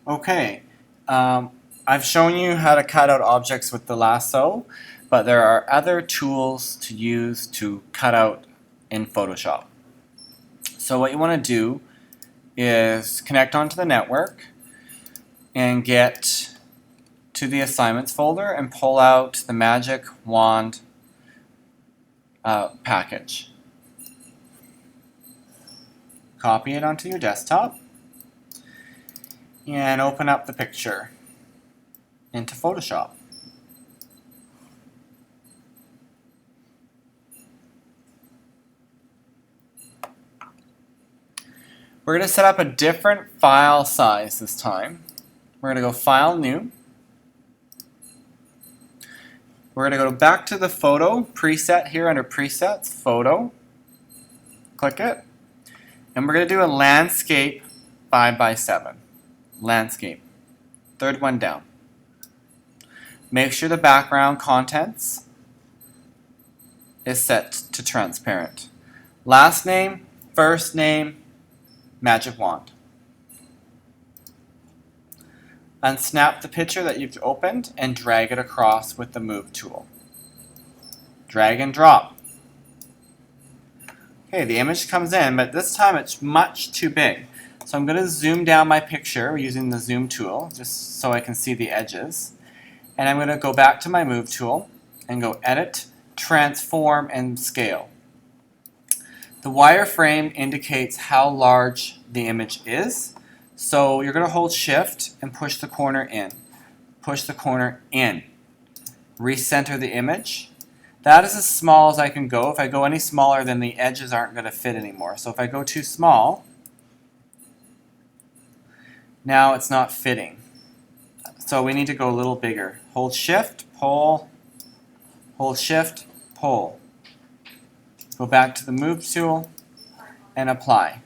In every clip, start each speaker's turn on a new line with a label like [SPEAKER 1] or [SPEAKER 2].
[SPEAKER 1] Okay, I've shown you how to cut out objects with the lasso, but there are other tools to use to cut out in Photoshop. So what you want to do is connect onto the network and get to the assignments folder and pull out the Magic Wand package. Copy it onto your desktop and open up the picture into Photoshop. We're going to set up a different file size this time. We're going to go File, New. We're going to go back to the photo preset here under Presets, Photo. Click it. And we're going to do a landscape 5x7. Landscape. Third one down. Make sure the background contents is set to transparent. Last name, first name, Magic Wand. Unsnap the picture that you've opened and drag it across with the Move tool. Drag and drop. Okay, the image comes in, but this time it's much too big. So I'm going to zoom down my picture using the Zoom tool, just so I can see the edges. And I'm going to go back to my Move tool and go Edit, Transform, and Scale. The wireframe indicates how large the image is. So you're going to hold Shift and push the corner in. Push the corner in. Recenter the image. That is as small as I can go. If I go any smaller, then the edges aren't going to fit anymore. So if I go too small, now it's not fitting. So we need to go a little bigger. Hold Shift, pull, hold Shift, pull. Go back to the Move tool and apply.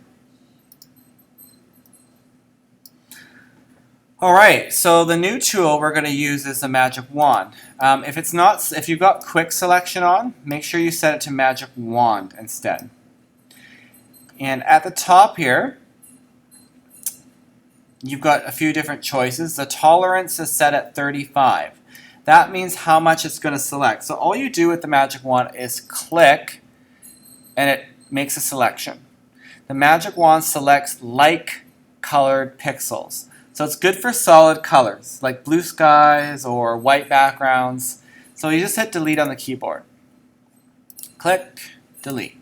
[SPEAKER 1] Alright, so the new tool we're going to use is the Magic Wand. If you've got Quick Selection on, make sure you set it to Magic Wand instead. And at the top here, you've got a few different choices. The tolerance is set at 35. That means how much it's going to select. So all you do with the Magic Wand is click and it makes a selection. The Magic Wand selects like colored pixels. So it's good for solid colors, like blue skies or white backgrounds. So you just hit delete on the keyboard. Click, delete.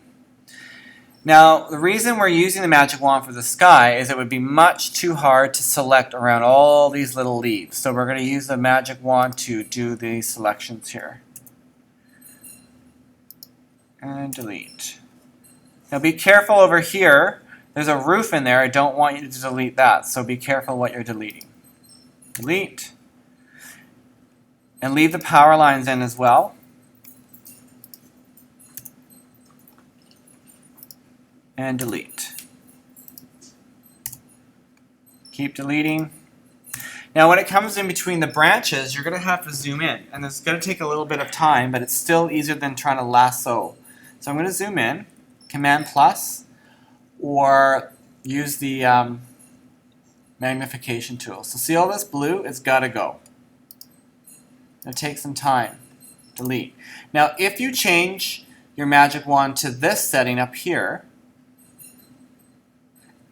[SPEAKER 1] Now, the reason we're using the Magic Wand for the sky is it would be much too hard to select around all these little leaves. So we're going to use the Magic Wand to do these selections here. And delete. Now be careful over here. There's a roof in there. I don't want you to delete that, so be careful what you're deleting. Delete. And leave the power lines in as well. And delete. Keep deleting. Now when it comes in between the branches, you're going to have to zoom in. And it's going to take a little bit of time, but it's still easier than trying to lasso. So I'm going to zoom in, Command plus, or use the magnification tool. So see all this blue? It's got to go. It'll take some time. Delete. Now if you change your Magic Wand to this setting up here,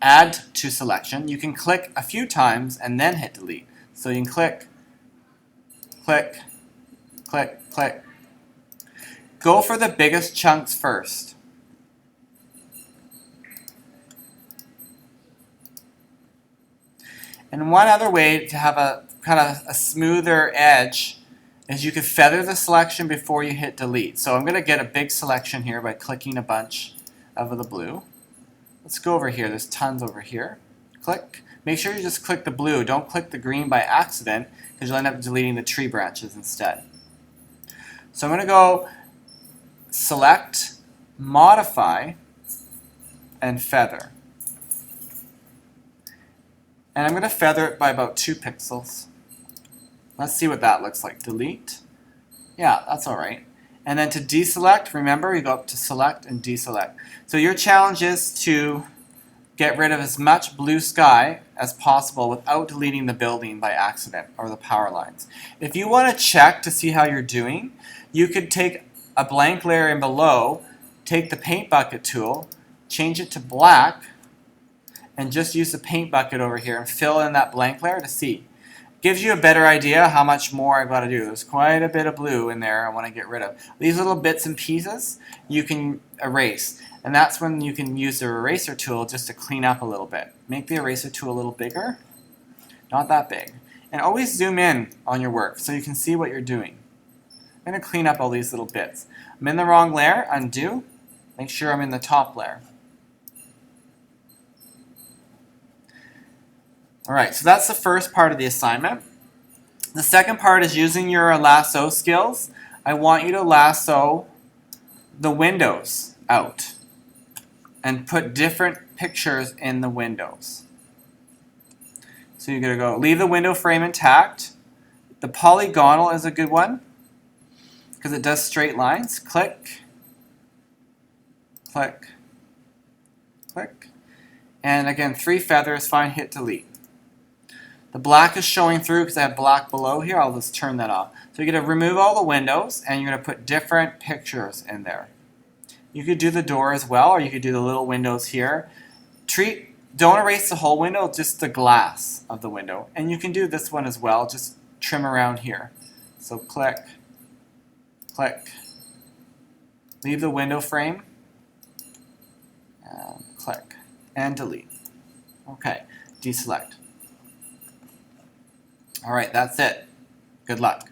[SPEAKER 1] add to selection, you can click a few times and then hit delete. So you can click, click, click, click. Go for the biggest chunks first. And one other way to have a kind of a smoother edge is you could feather the selection before you hit delete. So I'm going to get a big selection here by clicking a bunch of the blue. Let's go over here. There's tons over here. Click. Make sure you just click the blue. Don't click the green by accident because you'll end up deleting the tree branches instead. So I'm going to go Select, Modify, and Feather. And I'm going to feather it by about 2 pixels. Let's see what that looks like. Delete. Yeah, that's all right. And then to deselect, remember, you go up to Select and Deselect. So your challenge is to get rid of as much blue sky as possible without deleting the building by accident or the power lines. If you want to check to see how you're doing, you could take a blank layer in below, take the paint bucket tool, change it to black, and just use the paint bucket over here and fill in that blank layer to see. Gives you a better idea how much more I've got to do. There's quite a bit of blue in there I want to get rid of. These little bits and pieces you can erase. And that's when you can use the eraser tool just to clean up a little bit. Make the eraser tool a little bigger, not that big. And always zoom in on your work so you can see what you're doing. I'm going to clean up all these little bits. I'm in the wrong layer, undo. Make sure I'm in the top layer. Alright, so that's the first part of the assignment. The second part is using your lasso skills. I want you to lasso the windows out and put different pictures in the windows. So you're going to go leave the window frame intact. The polygonal is a good one because it does straight lines. Click, click, click. And again, 3 feathers, fine, hit delete. The black is showing through because I have black below here. I'll just turn that off. So you're going to remove all the windows and you're going to put different pictures in there. You could do the door as well, or you could do the little windows here. Don't erase the whole window, just the glass of the window. And you can do this one as well, just trim around here. So click, click. Leave the window frame, and click, and delete. Okay, deselect. All right, that's it. Good luck.